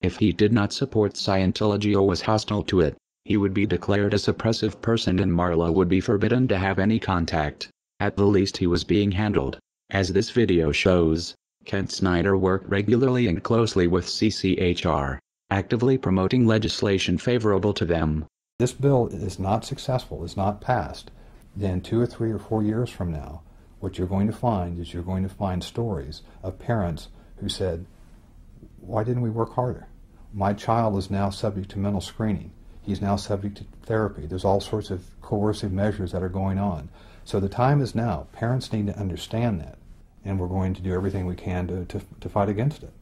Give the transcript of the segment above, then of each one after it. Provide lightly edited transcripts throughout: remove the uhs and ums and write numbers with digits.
If he did not support Scientology or was hostile to it, he would be declared a suppressive person and Marla would be forbidden to have any contact. At the least he was being handled. As this video shows, Kent Snyder worked regularly and closely with CCHR, actively promoting legislation favorable to them. This bill is not successful, is not passed, then 2 or 3 or 4 years from now, what you're going to find is you're going to find stories of parents who said, why didn't we work harder? My child is now subject to mental screening. He's now subject to therapy. There's all sorts of coercive measures that are going on. So the time is now. Parents need to understand that, and we're going to do everything we can to fight against it.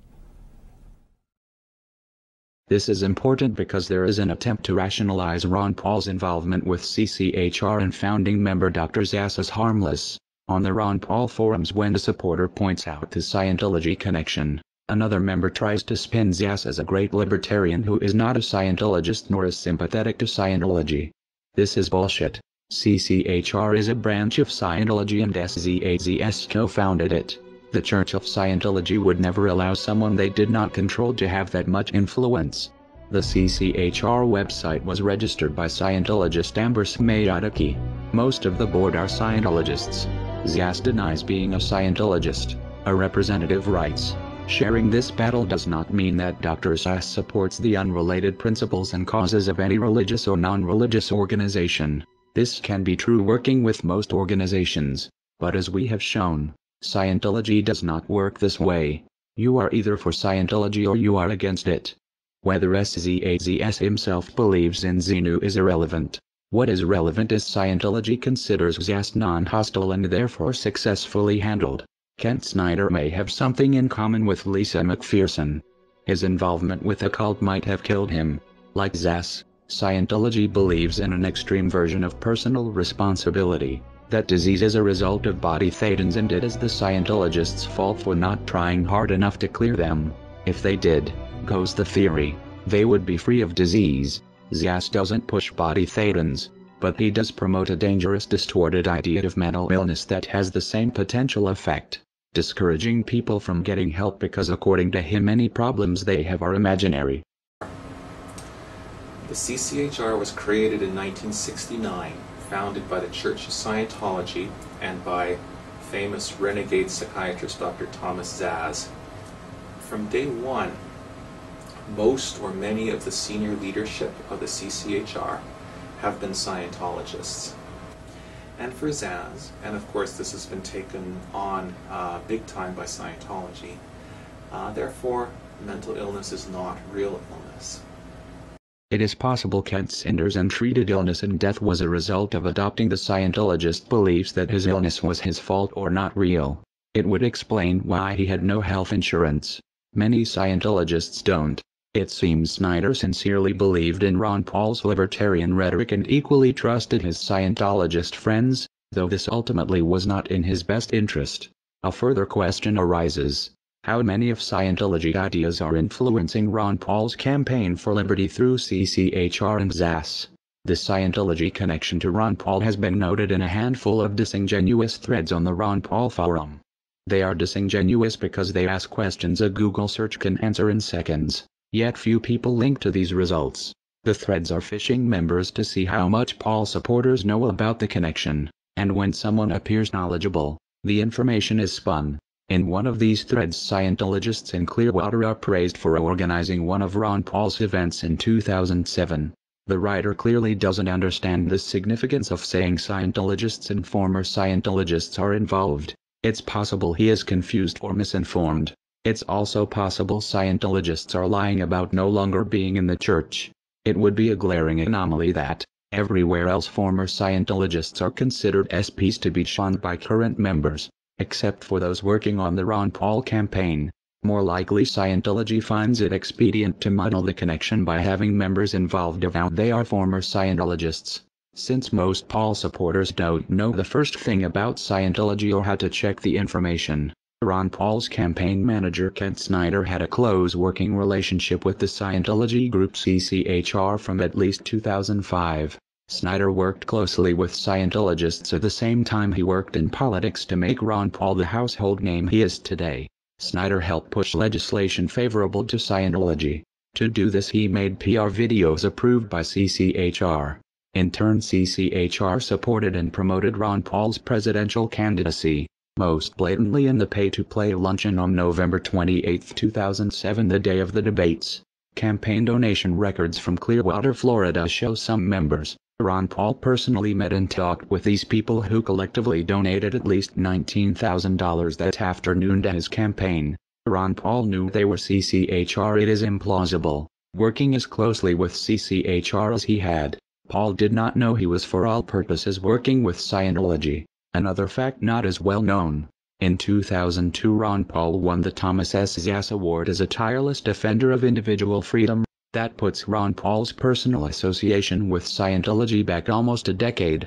This is important because there is an attempt to rationalize Ron Paul's involvement with CCHR and founding member Dr. Zass as harmless. On the Ron Paul forums, when a supporter points out the Scientology connection, another member tries to spin Zass as a great libertarian who is not a Scientologist nor is sympathetic to Scientology. This is bullshit. CCHR is a branch of Scientology and SZAZS co-founded it. The Church of Scientology would never allow someone they did not control to have that much influence. The CCHR website was registered by Scientologist Amber Cherokee. Most of the board are Scientologists. Zass denies being a Scientologist. A representative writes, sharing this battle does not mean that Dr. Zass supports the unrelated principles and causes of any religious or non-religious organization. This can be true working with most organizations, but as we have shown, Scientology does not work this way. You are either for Scientology or you are against it. Whether SZAZS himself believes in Xenu is irrelevant. What is relevant is Scientology considers Zass non-hostile and therefore successfully handled. Kent Snyder may have something in common with Lisa McPherson. His involvement with a cult might have killed him. Like Zass, Scientology believes in an extreme version of personal responsibility. That disease is a result of body thetans and it is the Scientologists' fault for not trying hard enough to clear them. If they did, goes the theory, they would be free of disease. Zass doesn't push body thetans, but he does promote a dangerous distorted idea of mental illness that has the same potential effect, discouraging people from getting help because according to him any problems they have are imaginary. The CCHR was created in 1969, founded by the Church of Scientology and by famous renegade psychiatrist Dr. Thomas Zass. From day one, most or many of the senior leadership of the CCHR have been Scientologists. And for Zass, and of course this has been taken on big time by Scientology, therefore mental illness is not real illness. It is possible Kent Snyder's untreated illness and death was a result of adopting the Scientologist beliefs that his illness was his fault or not real. It would explain why he had no health insurance. Many Scientologists don't. It seems Snyder sincerely believed in Ron Paul's libertarian rhetoric and equally trusted his Scientologist friends, though this ultimately was not in his best interest. A further question arises. How many of Scientology ideas are influencing Ron Paul's campaign for liberty through CCHR and Zass? The Scientology connection to Ron Paul has been noted in a handful of disingenuous threads on the Ron Paul forum. They are disingenuous because they ask questions a Google search can answer in seconds, yet few people link to these results. The threads are phishing members to see how much Paul supporters know about the connection, and when someone appears knowledgeable, the information is spun. In one of these threads, Scientologists in Clearwater are praised for organizing one of Ron Paul's events in 2007. The writer clearly doesn't understand the significance of saying Scientologists and former Scientologists are involved. It's possible he is confused or misinformed. It's also possible Scientologists are lying about no longer being in the church. It would be a glaring anomaly that, everywhere else former Scientologists are considered SPs to be shunned by current members, except for those working on the Ron Paul campaign. More likely Scientology finds it expedient to muddle the connection by having members involved avowed they are former Scientologists. Since most Paul supporters don't know the first thing about Scientology or how to check the information, Ron Paul's campaign manager Kent Snyder had a close working relationship with the Scientology group CCHR from at least 2005. Snyder worked closely with Scientologists at the same time he worked in politics to make Ron Paul the household name he is today. Snyder helped push legislation favorable to Scientology. To do this he made PR videos approved by CCHR. In turn CCHR supported and promoted Ron Paul's presidential candidacy, most blatantly in the pay-to-play luncheon on November 28, 2007, the day of the debates. Campaign donation records from Clearwater, Florida show some members, Ron Paul personally met and talked with these people who collectively donated at least $19,000 that afternoon to his campaign. Ron Paul knew they were CCHR. It is implausible, working as closely with CCHR as he had, Paul did not know he was for all purposes working with Scientology. Another fact not as well known. In 2002 Ron Paul won the Thomas S. Zass Award as a tireless defender of individual freedom. That puts Ron Paul's personal association with Scientology back almost a decade.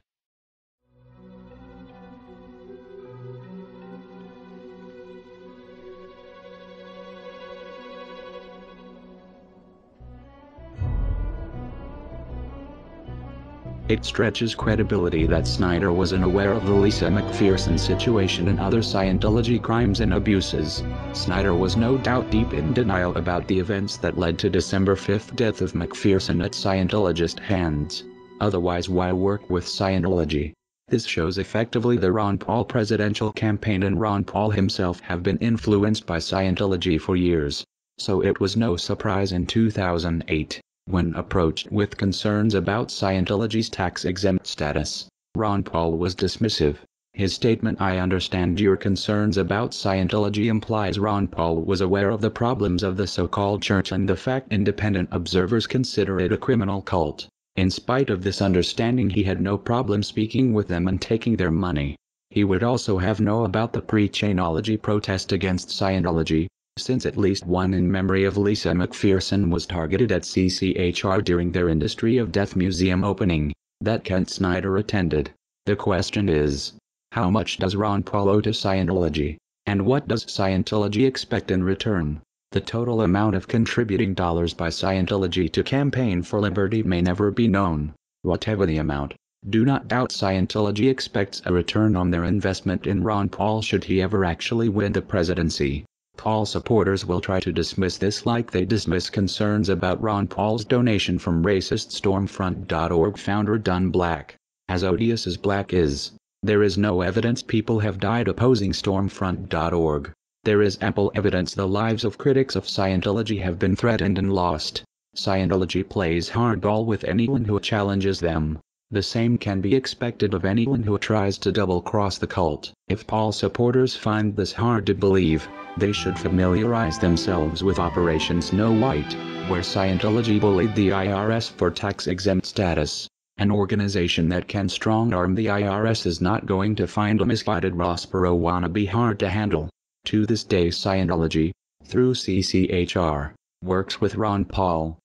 It stretches credibility that Snyder was unaware of the Lisa McPherson situation and other Scientology crimes and abuses. Snyder was no doubt deep in denial about the events that led to December 5th death of McPherson at Scientologist hands. Otherwise, why work with Scientology? This shows effectively the Ron Paul presidential campaign and Ron Paul himself have been influenced by Scientology for years. So it was no surprise in 2008. When approached with concerns about Scientology's tax-exempt status, Ron Paul was dismissive. His statement, "I understand your concerns about Scientology," implies Ron Paul was aware of the problems of the so-called church and the fact independent observers consider it a criminal cult. In spite of this understanding, he had no problem speaking with them and taking their money. He would also have known about the pre-Chainology protest against Scientology, since at least one in memory of Lisa McPherson was targeted at CCHR during their Industry of Death Museum opening, that Kent Snyder attended. The question is, how much does Ron Paul owe to Scientology? And what does Scientology expect in return? The total amount of contributing dollars by Scientology to Campaign for Liberty may never be known. Whatever the amount, do not doubt Scientology expects a return on their investment in Ron Paul should he ever actually win the presidency. Paul supporters will try to dismiss this like they dismiss concerns about Ron Paul's donation from racist Stormfront.org founder Don Black. As odious as Black is, there is no evidence people have died opposing Stormfront.org. There is ample evidence the lives of critics of Scientology have been threatened and lost. Scientology plays hardball with anyone who challenges them. The same can be expected of anyone who tries to double-cross the cult. If Paul supporters find this hard to believe, they should familiarize themselves with Operation Snow White, where Scientology bullied the IRS for tax-exempt status. An organization that can strong-arm the IRS is not going to find a misguided Ross Perot wannabe hard to handle. To this day Scientology, through CCHR, works with Ron Paul.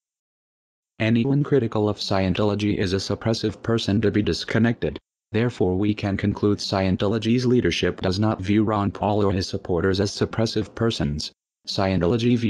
Anyone critical of Scientology is a suppressive person to be disconnected. Therefore we can conclude Scientology's leadership does not view Ron Paul or his supporters as suppressive persons. Scientology views